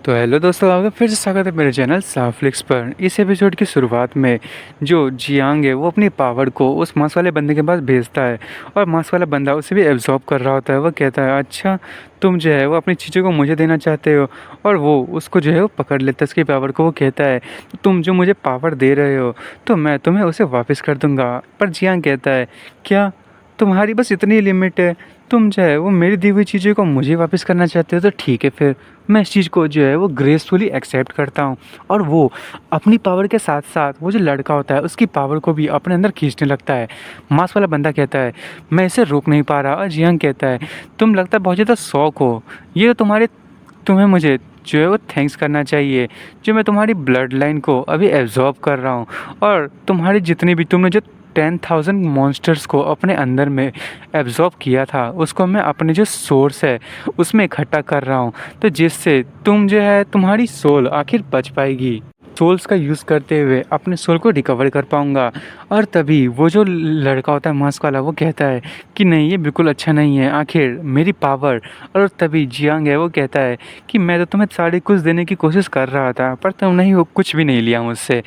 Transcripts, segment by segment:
तो हेलो दोस्तों, आपका फिर से स्वागत है मेरे चैनल साफ्लिक्स पर। इस एपिसोड की शुरुआत में जो जियांग है वो अपनी पावर को उस मांस वाले बंदे के पास भेजता है और मांस वाला बंदा उसे भी एब्जॉर्ब कर रहा होता है। वो कहता है, अच्छा तुम जो है वो अपनी चीज़ों को मुझे देना चाहते हो, और वो उसको जो है वो पकड़ लेता है उसकी पावर को। वो कहता है, तुम जो मुझे पावर दे रहे हो तो मैं तुम्हें उसे वापस कर दूँगा। पर जियांग कहता है, क्या तुम्हारी बस इतनी लिमिट है? तुम जो है वो मेरी दी हुई चीज़ों को मुझे वापस करना चाहते हो तो ठीक है, फिर मैं इस चीज़ को जो है वो ग्रेसफुली एक्सेप्ट करता हूँ। और वो अपनी पावर के साथ साथ वो जो लड़का होता है उसकी पावर को भी अपने अंदर खींचने लगता है। मांस वाला बंदा कहता है, मैं इसे रोक नहीं पा रहा। और जियांग कहता है, तुम लगता है बहुत ज़्यादा शौक हो, ये तुम्हें मुझे जो है वो थैंक्स करना चाहिए, जो मैं तुम्हारी ब्लड लाइन को अभी एब्जॉर्ब कर रहा हूँ, और तुम्हारी जितनी भी तुमने जो 10,000 मॉन्स्टर्स को अपने अंदर में एब्जॉर्ब किया था उसको मैं अपने जो सोर्स है उसमें इकट्ठा कर रहा हूँ, तो जिससे तुम जो है तुम्हारी सोल आखिर बच पाएगी। सोल्स का यूज़ करते हुए अपने सोल को रिकवर कर पाऊँगा। और तभी वो जो लड़का होता है मास्क वाला, वो कहता है कि नहीं, ये बिल्कुल अच्छा नहीं है, आखिर मेरी पावर। और तभी जियांग है वो कहता है कि मैं तो तुम्हें साढ़े कुछ देने की कोशिश कर रहा था पर तुम नहीं हो, कुछ भी नहीं लिया मुझसे।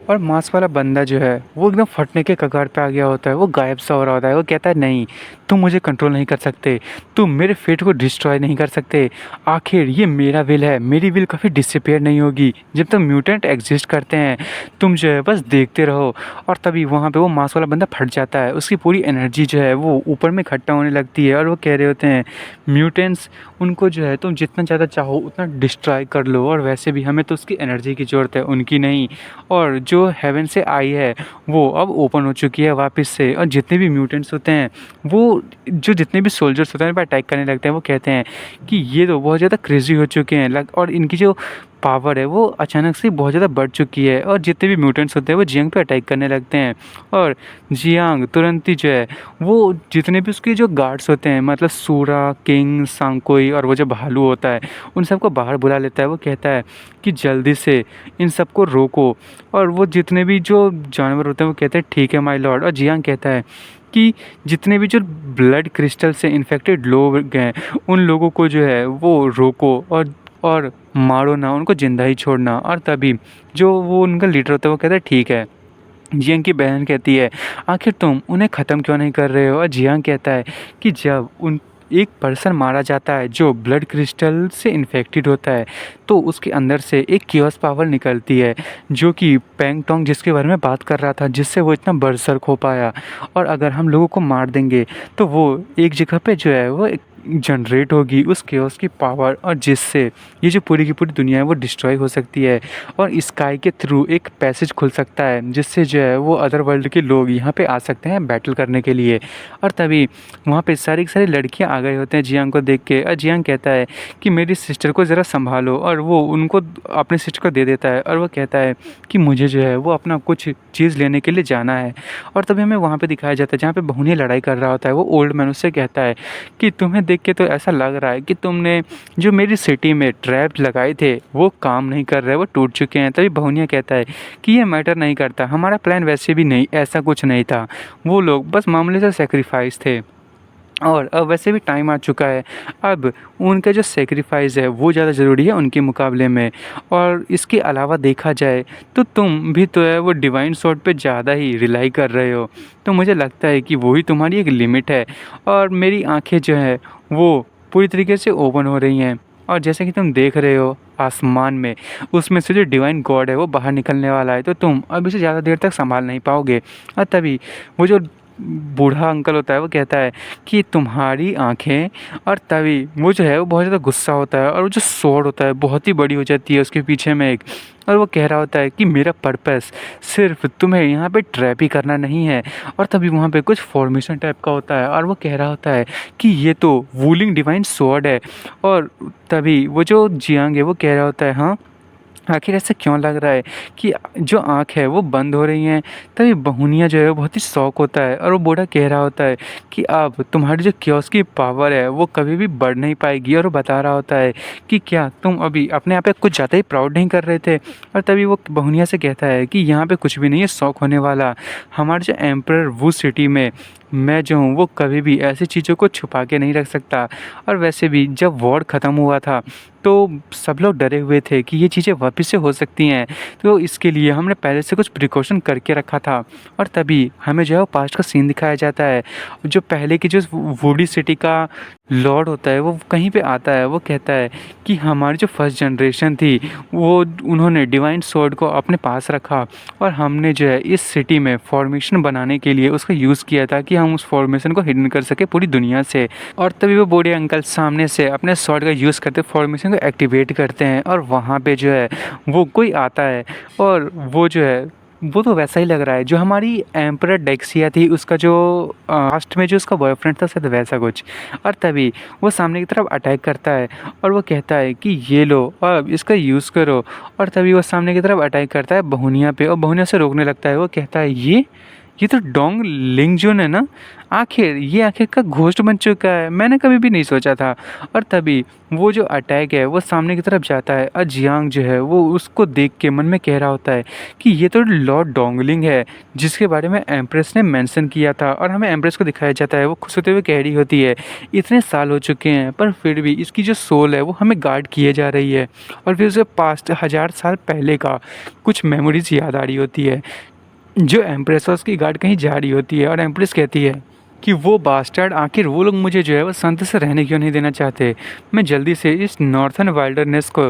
और मांस वाला बंदा जो है वो एकदम फटने के कगार पे आ गया होता है, वो गायब सा हो रहा होता है। वो कहता है, नहीं, तुम मुझे कंट्रोल नहीं कर सकते, तुम मेरे फेट को डिस्ट्रॉय नहीं कर सकते। आखिर ये मेरा विल है, मेरी विल कभी डिसअपीयर नहीं होगी जब तक म्यूटेंट एग्जिस्ट करते हैं। तुम जो है बस देखते रहो। और तभी वहाँ पे वो मांस वाला बंदा फट जाता है, उसकी पूरी एनर्जी जो है वो ऊपर में इकट्ठा होने लगती है। और वो कह रहे होते हैं, म्यूटेंट्स, उनको जो है तुम जितना ज़्यादा चाहो उतना डिस्ट्रॉय कर लो, और वैसे भी हमें तो उसकी एनर्जी की ज़रूरत है, उनकी नहीं। और जो हेवन से आई है वो अब ओपन हो चुकी है वापस से, और जितने भी म्यूटेंट्स होते हैं वो जो जितने भी सोल्जर्स होते हैं उन पर अटैक करने लगते हैं। वो कहते हैं कि ये तो बहुत ज़्यादा क्रेजी हो चुके हैं और इनकी जो पावर है वो अचानक से बहुत ज़्यादा बढ़ चुकी है, और जितने भी म्यूटेंट्स होते हैं वो जियांग पे अटैक करने लगते हैं। और जियांग तुरंत ही जो है वो जितने भी उसके जो गार्ड्स होते हैं, मतलब सूरा, किंग, सांकोई और वो जो भालू होता है, उन सबको बाहर बुला लेता है। वो कहता है कि जल्दी से इन सबको रोको। और वो जितने भी जो जानवर होते हैं वो कहते हैं, ठीक है माय लॉर्ड। और जियांग कहता है कि जितने भी जो ब्लड क्रिस्टल से इन्फेक्टेड लोग हैं उन लोगों को जो है वो रोको, और मारो ना, उनको जिंदा ही छोड़ना। और तभी जो वो उनका लीडर होता है वो कहता है, ठीक है। जियांग की बहन कहती है, आखिर तुम उन्हें ख़त्म क्यों नहीं कर रहे हो? और जियांग कहता है कि जब उन एक पर्सन मारा जाता है जो ब्लड क्रिस्टल से इन्फेक्टेड होता है तो उसके अंदर से एक कियोस पावर निकलती है, जो कि पेंग टोंग जिसके बारे में बात कर रहा था, जिससे वो इतना बर्सर्क हो पाया। और अगर हम लोगों को मार देंगे तो वो एक जगह पे जो है वो जनरेट होगी उस केओस की पावर, और जिससे ये जो पूरी की पूरी दुनिया है वो डिस्ट्रॉय हो सकती है, और स्काई के थ्रू एक पैसेज खुल सकता है जिससे जो है वो अदर वर्ल्ड के लोग यहाँ पे आ सकते हैं बैटल करने के लिए। और तभी वहाँ पे सारी की सारी लड़कियाँ आ गए होते हैं जियांग को देख के। और जियांग कहता है कि मेरी सिस्टर को ज़रा संभालो, और वो उनको अपने सिस्टर को दे देता है। और वो कहता है कि मुझे जो है वो अपना कुछ चीज़ लेने के लिए जाना है। और तभी हमें वहाँ पे दिखाया जाता है जहाँ पे बहुनिया लड़ाई कर रहा होता है। वो ओल्ड मैन उससे कहता है कि तुम्हें देख के तो ऐसा लग रहा है कि तुमने जो मेरी सिटी में ट्रैप लगाए थे वो काम नहीं कर रहे, वो टूट चुके हैं। तभी बहुनिया कहता है कि ये मैटर नहीं करता, हमारा प्लान वैसे भी नहीं, ऐसा कुछ नहीं था, वो लोग बस मामूली से सेक्रीफाइस थे, और अब वैसे भी टाइम आ चुका है, अब उनका जो सेक्रीफाइस है वो ज़्यादा ज़रूरी है उनके मुकाबले में। और इसके अलावा देखा जाए तो तुम भी तो है वो डिवाइन स्वॉर्ड पे ज़्यादा ही रिलाई कर रहे हो, तो मुझे लगता है कि वही तुम्हारी एक लिमिट है। और मेरी आंखें जो है वो पूरी तरीके से ओपन हो रही हैं, और जैसे कि तुम देख रहे हो आसमान में उसमें से जो डिवाइन गॉड है वो बाहर निकलने वाला है, तो तुम अब इसे ज़्यादा देर तक संभाल नहीं पाओगे। और तभी वो जो बूढ़ा अंकल होता है वो कहता है कि तुम्हारी आंखें। और तभी वो जो है वो बहुत ज़्यादा गुस्सा होता है, और वो जो स्वॉर्ड होता है बहुत ही बड़ी हो जाती है उसके पीछे में एक, और वो कह रहा होता है कि मेरा पर्पस सिर्फ तुम्हें यहाँ पे ट्रैप ही करना नहीं है। और तभी वहाँ पे कुछ फॉर्मेशन टाइप का होता है, और वो कह रहा होता है कि ये तो वूलिंग डिवाइन स्वॉर्ड है। और तभी वो जो जियांग है वो कह रहा होता है, हाँ आखिर ऐसा क्यों लग रहा है कि जो आँख है वो बंद हो रही हैं। तभी बहुनिया जो है वो बहुत ही शौक होता है, और वो बूढ़ा कह रहा होता है कि अब तुम्हारी जो क्योस की पावर है वो कभी भी बढ़ नहीं पाएगी। और वो बता रहा होता है कि क्या तुम अभी अपने आप पे कुछ ज़्यादा ही प्राउड नहीं कर रहे थे? और तभी वो बहुनिया से कहता है कि यहाँ पे कुछ भी नहीं है शौक होने वाला, हमारे जो एम्परर वू सिटी में मैं जो हूँ वो कभी भी ऐसी चीज़ों को छुपा के नहीं रख सकता। और वैसे भी जब वॉर ख़त्म हुआ था तो सब लोग डरे हुए थे कि ये चीज़ें वापस से हो सकती हैं। तो इसके लिए हमने पहले से कुछ प्रिकॉशन करके रखा था। और तभी हमें जो है वो पास्ट का सीन दिखाया जाता है। जो पहले की जो वुडी सिटी का लॉर्ड होता है वो कहीं पे आता है, वो कहता है कि हमारी जो फर्स्ट जनरेशन थी वो उन्होंने डिवाइन स्वॉर्ड को अपने पास रखा और हमने जो है इस सिटी में फॉर्मेशन बनाने के लिए उसका यूज़ किया था कि हम उस फॉर्मेशन को हिडन कर सके पूरी दुनिया से। और तभी वो बूढ़े अंकल सामने से अपने स्वॉर्ड का यूज़ करते फॉर्मेशन को एक्टिवेट करते हैं और वहाँ पे जो है वो कोई आता है और वो जो है वो तो वैसा ही लग रहा है जो हमारी एम्परर डेक्सिया थी, उसका जो लास्ट में जो उसका बॉयफ्रेंड था शायद वैसा कुछ। और तभी वो सामने की तरफ अटैक करता है और वो कहता है कि ये लो और इसका यूज़ करो। और तभी वो सामने की तरफ अटैक करता है बहुनिया पे और बहुनिया से रोकने लगता है। वो कहता है ये तो डोंग लिंगजुन है ना, आखिर ये आखिर का घोस्ट बन चुका है, मैंने कभी भी नहीं सोचा था। और तभी वो जो अटैक है वो सामने की तरफ जाता है और जियांग जो है वो उसको देख के मन में कह रहा होता है कि ये तो लॉर्ड डोंगलिंग है जिसके बारे में एम्प्रेस ने मेंशन किया था। और हमें एम्प्रेस को दिखाया जाता है वो खुश होते हुए कह रही होती है इतने साल हो चुके हैं पर फिर भी इसकी जो सोल है वो हमें गार्ड किए जा रही है। और फिर उसे पास्ट 1000 साल पहले का कुछ मेमोरीज याद आ रही होती है जो एम्प्रेस उसकी गार्ड कहीं जा रही होती है। और एम्प्रेस कहती है कि वो बास्टर्ड आखिर वो लोग मुझे जो है वो शांति से रहने क्यों नहीं देना चाहते। मैं जल्दी से इस नॉर्थन वाइल्डरनेस को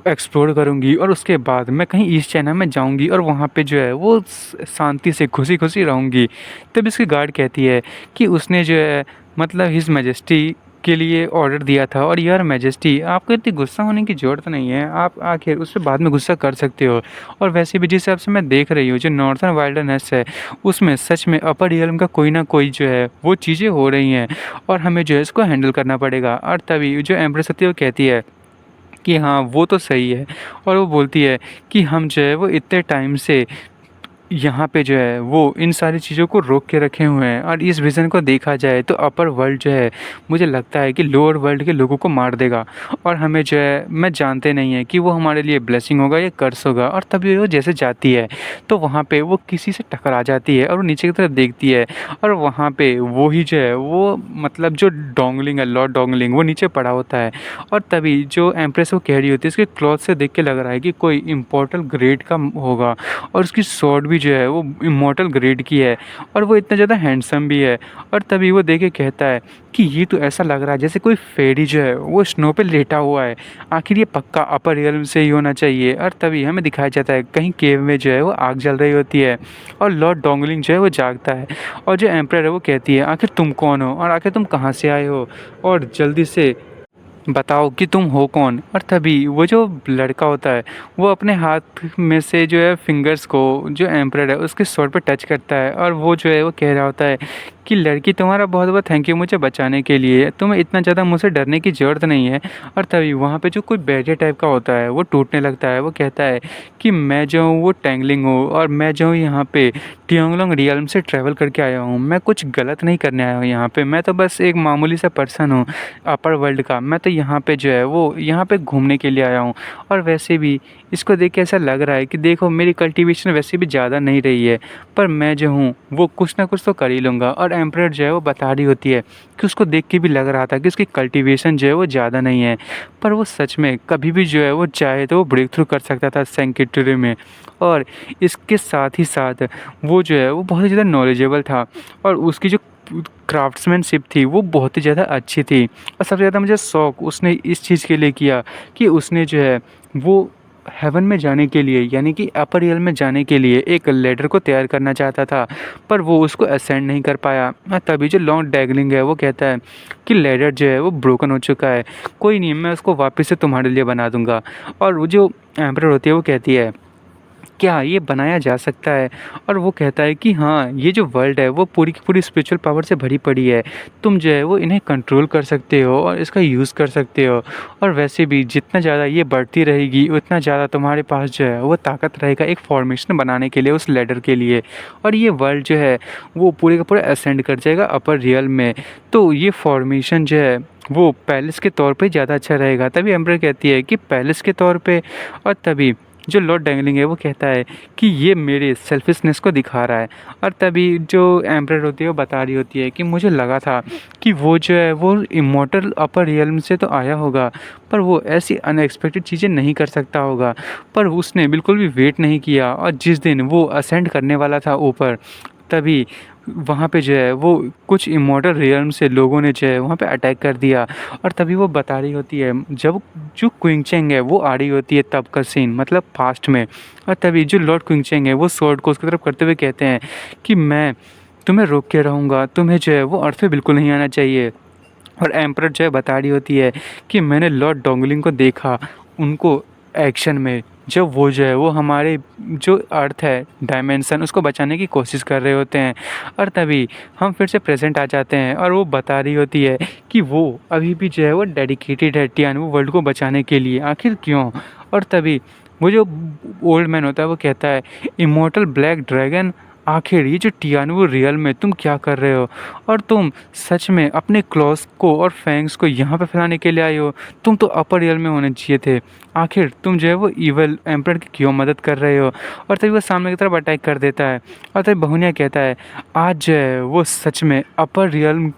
एक्सप्लोर करूंगी और उसके बाद मैं कहीं ईस्ट चाइना में जाऊंगी और वहाँ पे जो है वो शांति से खुशी खुशी रहूंगी। तब इसकी गार्ड कहती है कि उसने जो है मतलब हिज मैजेस्टी के लिए ऑर्डर दिया था और यार मैजेस्टी आपको इतनी गुस्सा होने की ज़रूरत नहीं है, आप आखिर उससे बाद में गुस्सा कर सकते हो। और वैसे भी जिस हिसाब से मैं देख रही हूँ जो नॉर्थन वाइल्डरनेस है उसमें सच में अपर रियल्म का कोई ना कोई जो है वो चीज़ें हो रही हैं और हमें जो है इसको हैंडल करना पड़ेगा। और तभी जो एम्प्रेस होती है वो कहती है कि हाँ वो तो सही है। और वो बोलती है कि हम जो है वो इतने टाइम से यहाँ पे जो है वो इन सारी चीज़ों को रोक के रखे हुए हैं और इस विज़न को देखा जाए तो अपर वर्ल्ड जो है मुझे लगता है कि लोअर वर्ल्ड के लोगों को मार देगा। और हमें जो है मैं जानते नहीं है कि वो हमारे लिए ब्लेसिंग होगा या कर्स होगा। और तभी वो जैसे जाती है तो वहाँ पे वो किसी से टकरा जाती है और वो नीचे की तरफ देखती है और वहाँ पे वो ही जो है वो मतलब जो डोंगलिंग है लॉर्ड डोंगलिंग वो नीचे पड़ा होता है। और तभी जो एम्प्रेस वो कह रही होती है इसके क्लॉथ से देख के लग रहा है कि कोई इम्पोर्टल ग्रेड का होगा और उसकी स्वॉर्ड भी जो है वो इमॉर्टल ग्रेड की है और वो इतना ज़्यादा हैंडसम भी है। और तभी वो देख के कहता है कि ये तो ऐसा लग रहा है जैसे कोई फेरी जो है वो स्नो पे लेटा हुआ है, आखिर ये पक्का अपर रियल्म से ही होना चाहिए। और तभी हमें दिखाया जाता है कहीं केव में जो है वो आग जल रही होती है और लॉर्ड डोंगलिंग जो है वो जागता है और जो एम्परर है वो कहती है आखिर तुम कौन हो और आखिर तुम कहाँ से आए हो और जल्दी से बताओ कि तुम हो कौन। और तभी वो जो लड़का होता है वो अपने हाथ में से जो है फिंगर्स को जो एम्परर है उसके स्वॉर्ड पे टच करता है और वो जो है वो कह रहा होता है कि लड़की तुम्हारा बहुत बहुत थैंक यू मुझे बचाने के लिए, तुम्हें इतना ज़्यादा मुझसे डरने की ज़रूरत नहीं है। और तभी वहाँ पे जो कोई बैरियर टाइप का होता है वो टूटने लगता है। वो कहता है कि मैं जो हूँ वो टैंगलिंग हूँ और मैं जो हूँ यहाँ पे टियोंगलोंग रियल्म से ट्रैवल करके आया हूँ, मैं कुछ गलत नहीं करने आया हूँ यहाँ पे, मैं तो बस एक मामूली सा पर्सन हूँ अपर वर्ल्ड का, मैं तो यहाँ पे जो है वो यहाँ पे घूमने के लिए आया हूँ। और वैसे भी इसको देख के ऐसा लग रहा है कि देखो मेरी कल्टीवेशन वैसे भी ज़्यादा नहीं रही है पर मैं जो हूँ वो कुछ ना कुछ तो कर ही लूँगा। और एम्परर जो है वो बता रही होती है कि उसको देख के भी लग रहा था कि उसकी कल्टीवेशन जो है वो ज़्यादा नहीं है पर वो सच में कभी भी जो है वो चाहे तो वो ब्रेक थ्रू कर सकता था सैंक्टियरी में। और इसके साथ ही साथ वो जो है वो बहुत ही ज़्यादा नॉलेजेबल था और उसकी जो क्राफ्ट्समैनशिप थी वो बहुत ही ज़्यादा अच्छी थी। और सबसे ज़्यादा मुझे शौक उसने इस चीज़ के लिए किया कि उसने जो है वो हेवन में जाने के लिए यानी कि अपर रियल में जाने के लिए एक लैडर को तैयार करना चाहता था पर वो उसको असेंड नहीं कर पाया। तभी जो लॉर्ड डैगलिंग है वो कहता है कि लैडर जो है वो ब्रोकन हो चुका है, कोई नहीं मैं उसको वापस से तुम्हारे लिए बना दूंगा। और वो जो एम्परर होती है वो कहती है क्या ये बनाया जा सकता है। और वो कहता है कि हाँ ये जो वर्ल्ड है वो पूरी की पूरी स्पिरिचुअल पावर से भरी पड़ी है, तुम जो है वो इन्हें कंट्रोल कर सकते हो और इसका यूज़ कर सकते हो। और वैसे भी जितना ज़्यादा ये बढ़ती रहेगी उतना ज़्यादा तुम्हारे पास जो है वो ताकत रहेगा एक फॉर्मेशन बनाने के लिए उस लैडर के लिए। और ये वर्ल्ड जो है वो पूरे का पूरा असेंड कर जाएगा अपर रियल में। तो ये फॉर्मेशन जो है वो पैलेस के तौर पे ज़्यादा अच्छा रहेगा। तभी एम्परर कहती है कि पैलेस के तौर पे। और तभी जो लॉर्ड डैंगलिंग है वो कहता है कि ये मेरे सेल्फिशनेस को दिखा रहा है। और तभी जो एम्परर होती है वो बता रही होती है कि मुझे लगा था कि वो जो है वो इमॉर्टल अपर रियल्म से तो आया होगा, पर वो ऐसी अनएक्सपेक्टेड चीज़ें नहीं कर सकता होगा। पर उसने बिल्कुल भी वेट नहीं किया और जिस दिन वो असेंड करने वाला था ऊपर, तभी वहाँ पे जो है वो कुछ इमॉर्टल रियल्म से लोगों ने जो है वहाँ पे अटैक कर दिया। और तभी वो बता रही होती है, जब जो क्विंगचेंग है वो आ रही होती है तब का सीन, मतलब पास्ट में। और तभी जो लॉर्ड क्विंगचेंग है वो स्वॉर्ड को उसकी तरफ करते हुए कहते हैं कि मैं तुम्हें रोक के रहूँगा, तुम्हें जो है वो अर्थ पे बिल्कुल नहीं आना चाहिए। और एम्परर जो है बता रही होती है कि मैंने लॉर्ड डोंगलिंग को देखा उनको एक्शन में, जब वो जो है वो हमारे जो अर्थ है डायमेंशन उसको बचाने की कोशिश कर रहे होते हैं। और तभी हम फिर से प्रेजेंट आ जाते हैं और वो बता रही होती है कि वो अभी भी जो है वो डेडिकेटेड है टियानो वर्ल्ड को बचाने के लिए, आखिर क्यों। और तभी वो जो ओल्ड मैन होता है वो कहता है, इमॉर्टल ब्लैक ड्रैगन, आखिर ये जो टियानो रियल में तुम क्या कर रहे हो, और तुम सच में अपने क्लॉस को और फैंग्स को यहाँ पे फैलाने के लिए आए हो। तुम तो अपर रियल में होने चाहिए थे, आखिर तुम जो है वो इवल एम्परर की क्यों मदद कर रहे हो। और तभी वो सामने की तरफ अटैक कर देता है। और तभी बहुनिया कहता है, आज जो है वो सच में अपर रियल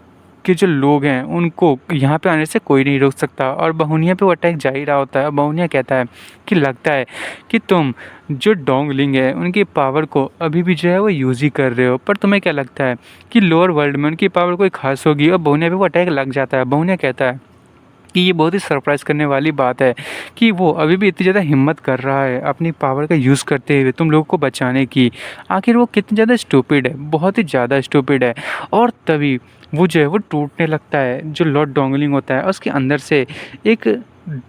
के जो लोग हैं उनको यहाँ पे आने से कोई नहीं रोक सकता। और बहुनिया पे वो अटैक जा ही रहा होता है। बहुनिया कहता है कि लगता है कि तुम जो डोंगलिंग है उनकी पावर को अभी भी जो है वो यूज़ ही कर रहे हो, पर तुम्हें क्या लगता है कि लोअर वर्ल्ड में उनकी पावर कोई खास होगी। और बहुनिया पे वो अटैक लग जाता है। बहुनिया कहता है कि ये बहुत ही सरप्राइज़ करने वाली बात है कि वो अभी भी इतनी ज़्यादा हिम्मत कर रहा है अपनी पावर का यूज़ करते हुए तुम लोगों को बचाने की। आखिर वो कितनी ज़्यादा स्टूपिड है, बहुत ही ज़्यादा स्टूपिड है। और तभी वो जो है वो टूटने लगता है। जो लॉर्ड डोंगलिंग होता है उसके अंदर से एक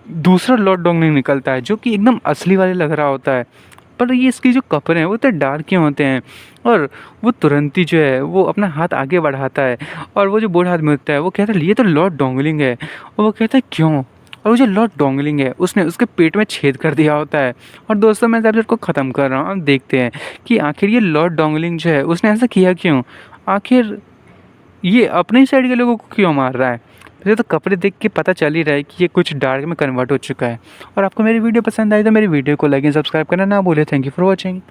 दूसरा लॉर्ड डोंगलिंग निकलता है जो कि एकदम असली वाले लग रहा होता है। पर ये इसकी जो कपड़े हैं वो इतने डार्क क्यों होते हैं। और वो तुरंत ही जो है वो अपना हाथ आगे बढ़ाता है और वो जो बूढ़ा आदमी होता है वो कहता है, ये तो लॉर्ड डोंगलिंग है। और वो कहता है क्यों। और वो जो लॉर्ड डोंगलिंग है उसने उसके पेट में छेद कर दिया होता है। और दोस्तों मैं एपिसोड को ख़त्म कर रहा हूँ, अब देखते हैं कि आखिर ये लॉर्ड डोंगलिंग जो है उसने ऐसा किया क्यों। आखिर ये अपने ही साइड के लोगों को क्यों मार रहा है। मुझे तो कपड़े देख के पता चल ही रहा है कि ये कुछ डार्क में कन्वर्ट हो चुका है। और आपको मेरी वीडियो पसंद आई तो मेरी वीडियो को लाइक एंड सब्सक्राइब करना ना भूलें। Thank you for watching.